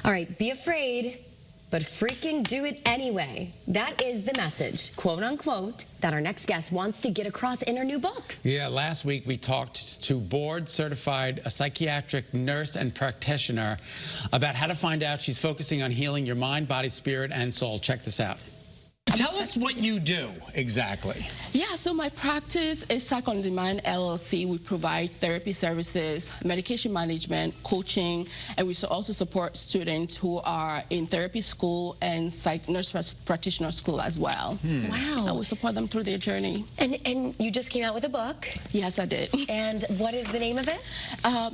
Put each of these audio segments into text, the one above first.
All right, be afraid, but freaking do it anyway. That is the message, quote unquote, that our next guest wants to get across in her new book. Yeah, last week we talked to board-certified psychiatric nurse and practitioner about how to find out she's focusing on healing your mind, body, spirit, and soul. Check this out. Tell us what you do exactly. Yeah, so my practice is Psych on Demand LLC. We provide therapy services, medication management, coaching, and we also support students who are in therapy school and psych nurse practitioner school as well. Wow. And we support them through their journey. And you just came out with a book. Yes, I did. And what is the name of it?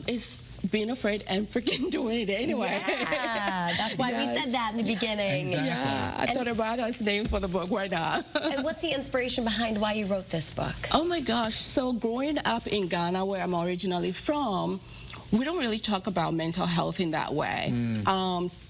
It's Being Afraid and Freaking Doing It Anyway. Yeah, that's why we said that in the beginning. Exactly. Yeah, I thought about us name for the book. Why not? And what's the inspiration behind why you wrote this book? Oh my gosh, so growing up in Ghana, where I'm originally from, we don't really talk about mental health in that way.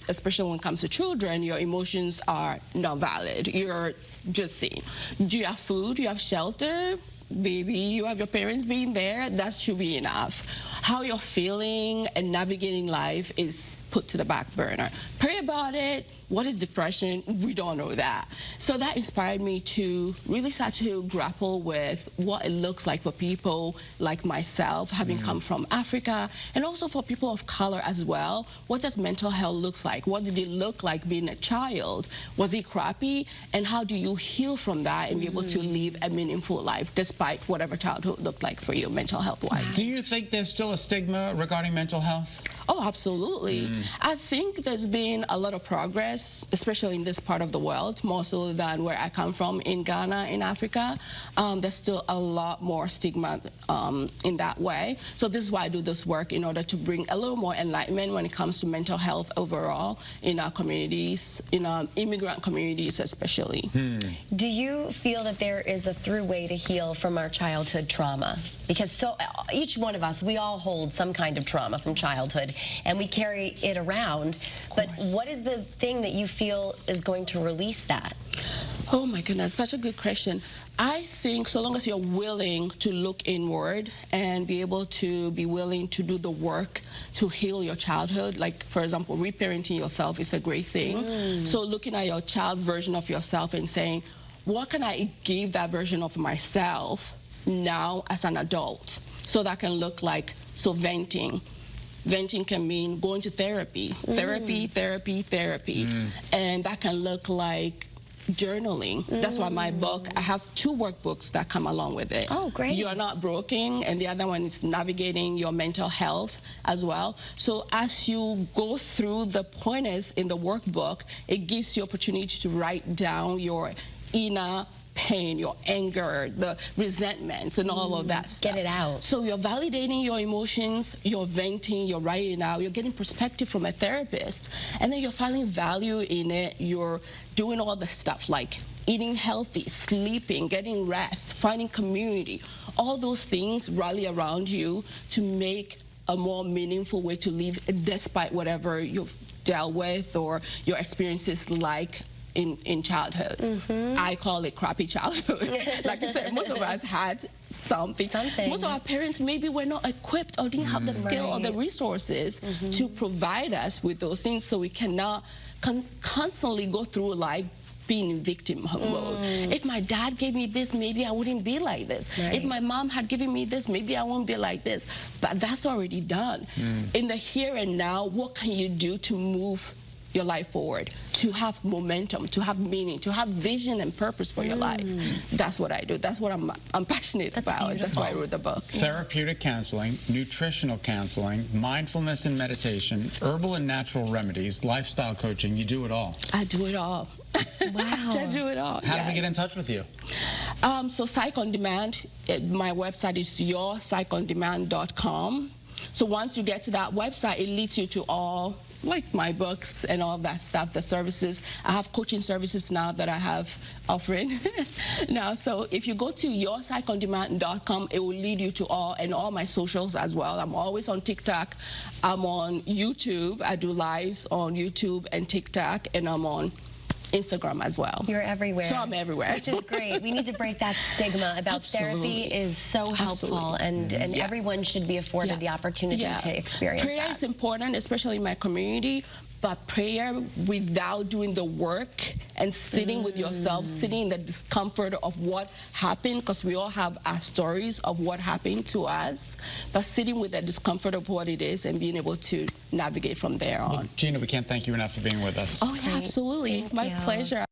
Especially when it comes to children, your emotions are not valid. You're just seen. Do you have food? Do you have shelter? Baby, you have your parents being there, that should be enough. How you're feeling and navigating life is put to the back burner. Pray about it. What is depression? We don't know that. So that inspired me to really start to grapple with what it looks like for people like myself, having come from Africa, and also for people of color as well. What does mental health look like? What did it look like being a child? Was it crappy? And how do you heal from that and be able to live a meaningful life despite whatever childhood looked like for you mental health-wise? Do you think there's still a stigma regarding mental health? Oh, absolutely. I think there's been a lot of progress, especially in this part of the world, more so than where I come from in Ghana, in Africa. There's still a lot more stigma in that way. So this is why I do this work, in order to bring a little more enlightenment when it comes to mental health overall in our communities, in our immigrant communities especially. Do you feel that there is a through way to heal from our childhood trauma? Because each one of us, we all hold some kind of trauma from childhood, and we carry it around. But what is the thing that you feel is going to release that? Oh my goodness, such a good question. I think so long as you're willing to look inward and be able to be willing to do the work to heal your childhood, like for example, reparenting yourself is a great thing. So looking at your child version of yourself and saying, what can I give that version of myself now as an adult? So that can look like, venting. Venting can mean going to therapy, therapy. And that can look like journaling. That's why my book, I have 2 workbooks that come along with it. Oh, great. You Are Not Broken, and the other one is navigating your mental health as well. So as you go through the pointers in the workbook, it gives you opportunity to write down your inner pain, your anger, the resentments, and all of that stuff. Get it out. So you're validating your emotions, you're venting, you're writing it out, you're getting perspective from a therapist, and then you're finding value in it. You're doing all the stuff like eating healthy, sleeping, getting rest, finding community. All those things rally around you to make a more meaningful way to live despite whatever you've dealt with or your experiences like in childhood. I call it crappy childhood. Like I said, most of us had something. Most of our parents maybe were not equipped or didn't have the skill or the resources to provide us with those things, so we cannot constantly go through life being in victim mode. If my dad gave me this, maybe I wouldn't be like this. If my mom had given me this, maybe I won't be like this. But that's already done. In the here and now, what can you do to move your life forward, to have momentum, to have meaning, to have vision and purpose for your life? That's what I do. That's what I'm passionate about. Beautiful. That's why I wrote the book. Therapeutic counseling, nutritional counseling, mindfulness and meditation, herbal and natural remedies, lifestyle coaching, you do it all. I do it all. Wow. I do it all. How do we get in touch with you? So Psych on Demand, my website is yourpsychondemand.com. So once you get to that website, it leads you to all, like my books and all that stuff, the services. I have coaching services now that I have offering now. So if you go to yourpsychondemand.com, it will lead you to all my socials as well. I'm always on TikTok. I'm on YouTube. I do lives on YouTube and TikTok, and I'm on Instagram as well. You're everywhere. So I'm everywhere. Which is great. We need to break that stigma about therapy is so helpful, and everyone should be afforded the opportunity to experience Prayer that. is important, especially in my community, But prayer without doing the work and sitting with yourself, sitting in the discomfort of what happened, because we all have our stories of what happened to us, but sitting with the discomfort of what it is and being able to navigate from there on. Well, Gina, we can't thank you enough for being with us. Oh, yeah, absolutely. Thank My you. pleasure.